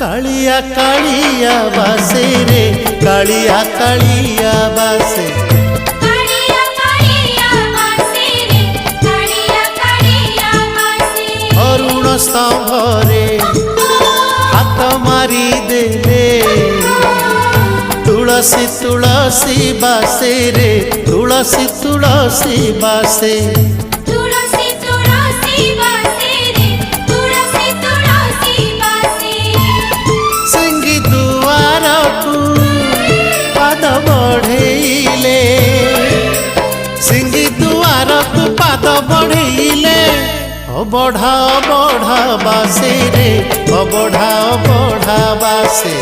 कालिया कालिया बासे रे कालिया कालिया बासे अरुण स्तंभरे हाथ मारी देले तुलसी तुलसी बासे रे तुलसी तुलसी बासे सिंगी दुआर को पाद बढ़ेले सिंगी दुआर को पाद बढ़ेले बढ़ा बढ़ा बासे रे बढ़ा बढ़ा बासे।